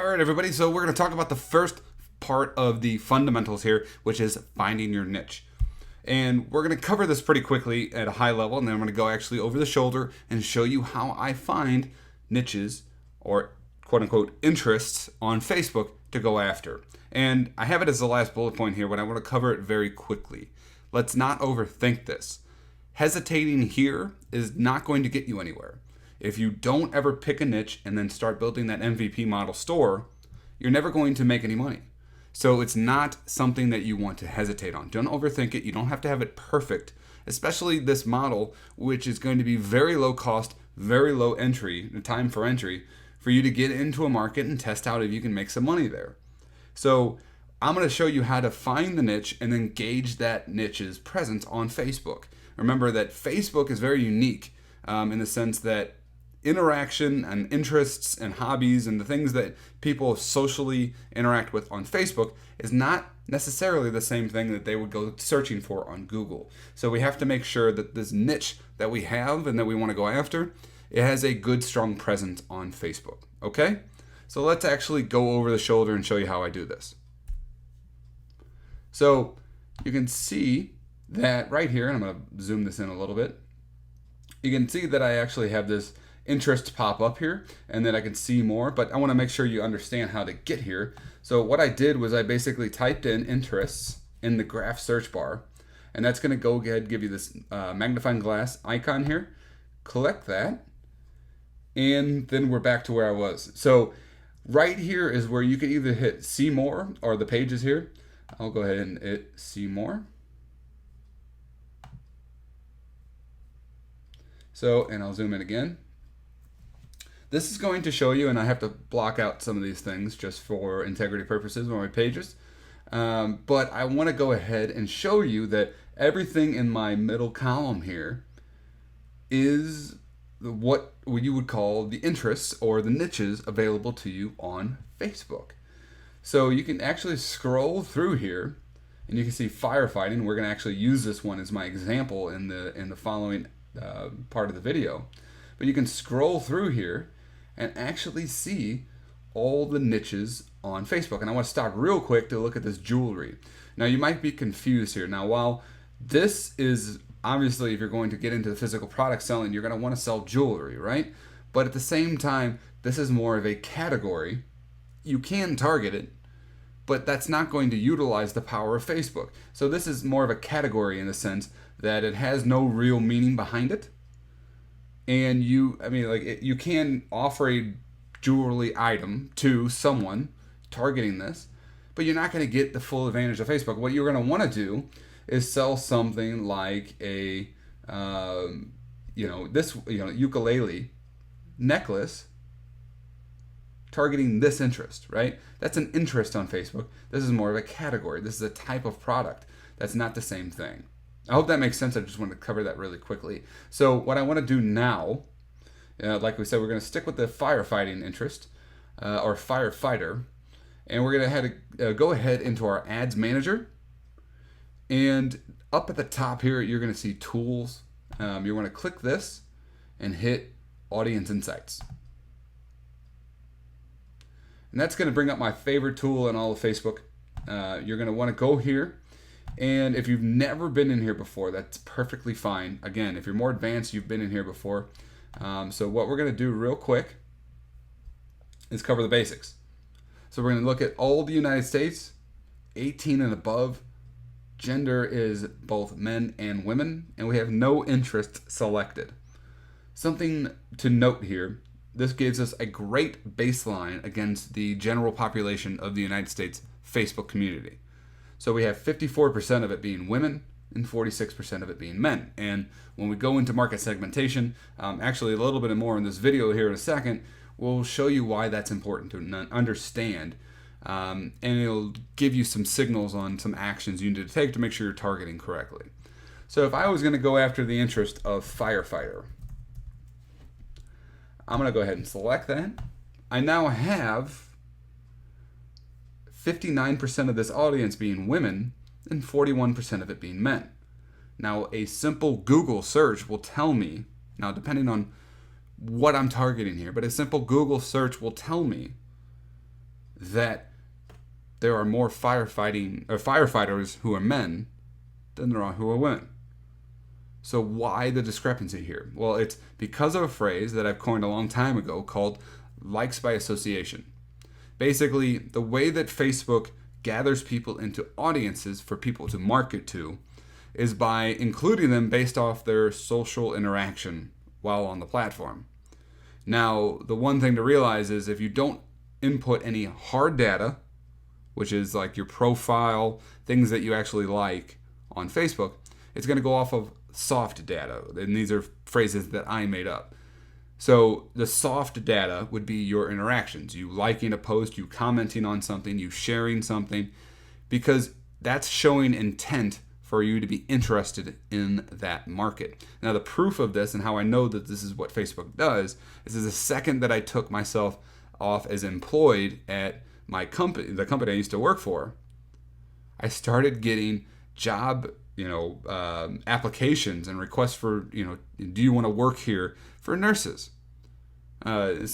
All right, everybody. So we're going to talk about the first part of the fundamentals here, which is finding your niche. And we're going to cover this pretty quickly at a high level, and then I'm going to go actually over the shoulder and show you how I find niches or quote unquote interests on Facebook to go after. And I have it as the last bullet point here, but I want to cover it very quickly. Let's not overthink this. Hesitating here is not going to get you anywhere. If you don't ever pick a niche and then start building that MVP model store, you're never going to make any money. So it's not something that you want to hesitate on. Don't overthink it. You don't have to have it perfect, especially this model, which is going to be very low cost, very low entry, the time for entry, for you to get into a market and test out if you can make some money there. So I'm going to show you how to find the niche and then gauge that niche's presence on Facebook. Remember that Facebook is very unique in the sense that interaction and interests and hobbies and the things that people socially interact with on Facebook is not necessarily the same thing that they would go searching for on Google. So we have to make sure that this niche that we have and that we want to go after, it has a good, strong presence on Facebook. Okay? So let's actually go over the shoulder and show you how I do this. So you can see that right here, and I'm going to zoom this in a little bit. You can see that I actually have this interest pop up here and then I can see more, but I want to make sure you understand how to get here. So what I did was I basically typed in interests in the graph search bar, and that's going to go ahead and give you this magnifying glass icon here. Click that, and then we're back to where I was. So right here is where you can either hit see more or the pages here. I'll go ahead and hit see more. So, and I'll zoom in again. This is going to show you, and I have to block out some of these things just for integrity purposes on my pages. But I want to go ahead and show you that everything in my middle column here is what you would call the interests or the niches available to you on Facebook. So you can actually scroll through here and you can see firefighting. We're going to actually use this one as my example in the following part of the video. But you can scroll through here and actually see all the niches on Facebook. And I want to stop real quick to look at this jewelry. Now you might be confused here. Now while this is obviously, if you're going to get into the physical product selling, you're going to want to sell jewelry, right? But at the same time, this is more of a category. You can target it, but that's not going to utilize the power of Facebook. So this is more of a category in the sense that it has no real meaning behind it. And you can offer a jewelry item to someone targeting this, but you're not going to get the full advantage of Facebook. What you're going to want to do is sell something like a, ukulele necklace targeting this interest, right? That's an interest on Facebook. This is more of a category. This is a type of product. That's not the same thing. I hope that makes sense. I just wanted to cover that really quickly. So what I want to do now, like we said, we're going to stick with the firefighting interest or firefighter, and we're going to go ahead into our ads manager. And up at the top here, you're going to see tools. You're going to click this and hit audience insights. And that's going to bring up my favorite tool in all of Facebook. You're going to want to go here. And if you've never been in here before, that's perfectly fine. Again, if you're more advanced, you've been in here before. So what we're going to do real quick is cover the basics. So we're going to look at all the United States, 18 and above. Gender is both men and women, and we have no interest selected. Something to note here, this gives us a great baseline against the general population of the United States Facebook community. So we have 54% of it being women and 46% of it being men. And when we go into market segmentation, actually a little bit more in this video here in a second, we'll show you why that's important to understand. And it'll give you some signals on some actions you need to take to make sure you're targeting correctly. So if I was going to go after the interest of firefighter, I'm going to go ahead and select that. I now have 59% of this audience being women and 41% of it being men. Now, a simple Google search will tell me, now depending on what I'm targeting here, but a simple Google search will tell me that there are more firefighters who are men than there are who are women. So why the discrepancy here? Well, it's because of a phrase that I've coined a long time ago called likes by association. Basically, the way that Facebook gathers people into audiences for people to market to is by including them based off their social interaction while on the platform. Now, the one thing to realize is if you don't input any hard data, which is like your profile, things that you actually like on Facebook, it's going to go off of soft data. And these are phrases that I made up. So the soft data would be your interactions, you liking a post, you commenting on something, you sharing something, because that's showing intent for you to be interested in that market. Now, the proof of this and how I know that this is what Facebook does is the second that I took myself off as employed at my company, the company I used to work for, I started getting job, applications and requests for, do you want to work here for nurses? A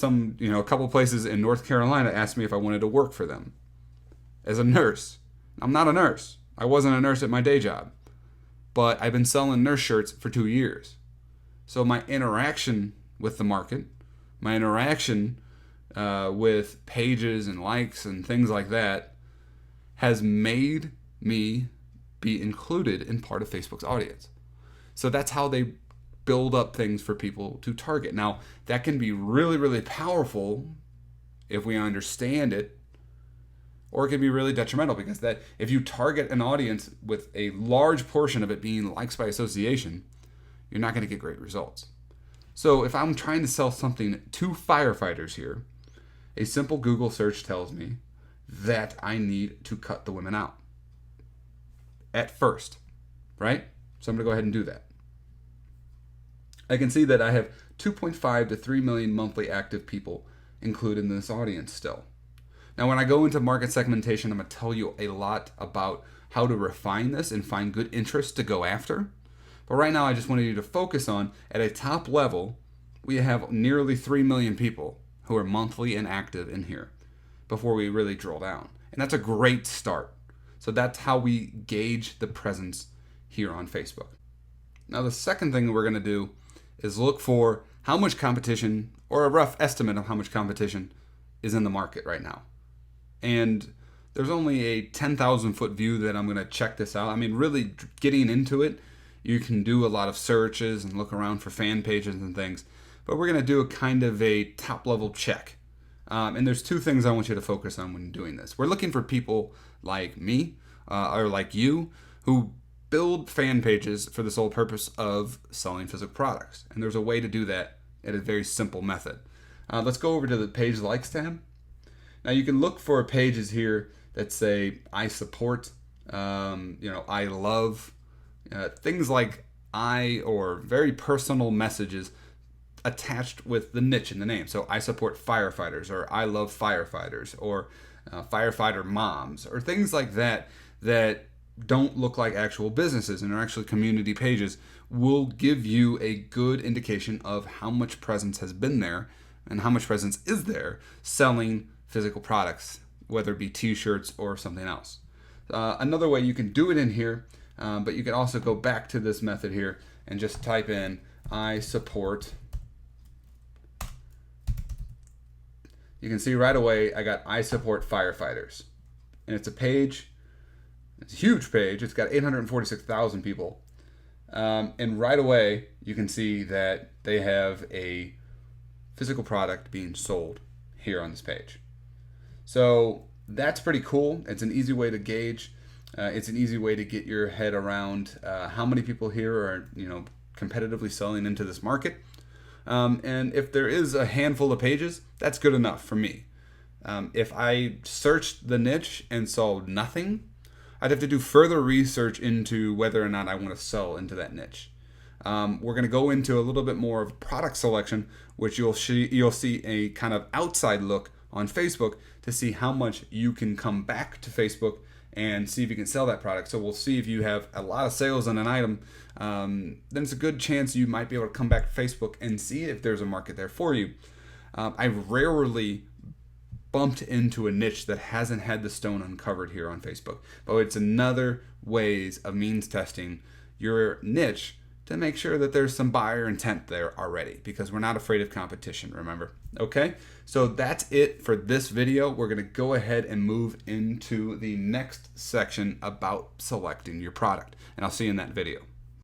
couple places in North Carolina asked me if I wanted to work for them as a nurse. I'm not a nurse. I wasn't a nurse at my day job, but I've been selling nurse shirts for 2 years. So my interaction with the market, my interaction with pages and likes and things like that has made me be included in part of Facebook's audience. So that's how they build up things for people to target. Now, that can be really, really powerful if we understand it, or it can be really detrimental because that if you target an audience with a large portion of it being likes by association, you're not going to get great results. So if I'm trying to sell something to firefighters here, a simple Google search tells me that I need to cut the women out at first, right? So I'm going to go ahead and do that. I can see that I have 2.5 to 3 million monthly active people included in this audience still. Now, when I go into market segmentation, I'm going to tell you a lot about how to refine this and find good interests to go after. But right now, I just wanted you to focus on, at a top level, we have nearly 3 million people who are monthly and active in here before we really drill down. And that's a great start. So that's how we gauge the presence here on Facebook. Now, the second thing we're going to do is look for how much competition, or a rough estimate of how much competition is in the market right now. And there's only a 10,000 foot view that I'm going to check this out. I mean, really getting into it, you can do a lot of searches and look around for fan pages and things. But we're going to do a kind of a top level check. And there's two things I want you to focus on when doing this. We're looking for people like me or like you who build fan pages for the sole purpose of selling physical products. And there's a way to do that in a very simple method. Let's go over to the page likes tab. Now you can look for pages here that say I support, I love, things like or very personal messages attached with the niche in the name. So I support firefighters, or I love firefighters, or firefighter moms, or things like that that don't look like actual businesses and are actually community pages will give you a good indication of how much presence has been there and how much presence is there selling physical products, whether it be t-shirts or something else. Another way you can do it in here, but you can also go back to this method here and just type in I support. You can see right away I got I support firefighters. And it's a page, it's a huge page, it's got 846,000 people. And right away you can see that they have a physical product being sold here on this page. So that's pretty cool. It's an easy way to gauge. It's an easy way to get your head around how many people here are, competitively selling into this market. And if there is a handful of pages, that's good enough for me. If I searched the niche and saw nothing, I'd have to do further research into whether or not I want to sell into that niche. We're going to go into a little bit more of product selection, which you'll see a kind of outside look on Facebook to see how much you can come back to Facebook and see if you can sell that product. So we'll see if you have a lot of sales on an item, then it's a good chance you might be able to come back to Facebook and see if there's a market there for you. I rarely bumped into a niche that hasn't had the stone uncovered here on Facebook. But it's another ways of means testing your niche to make sure that there's some buyer intent there already, because we're not afraid of competition, remember? Okay, so that's it for this video. We're gonna go ahead and move into the next section about selecting your product, and I'll see you in that video.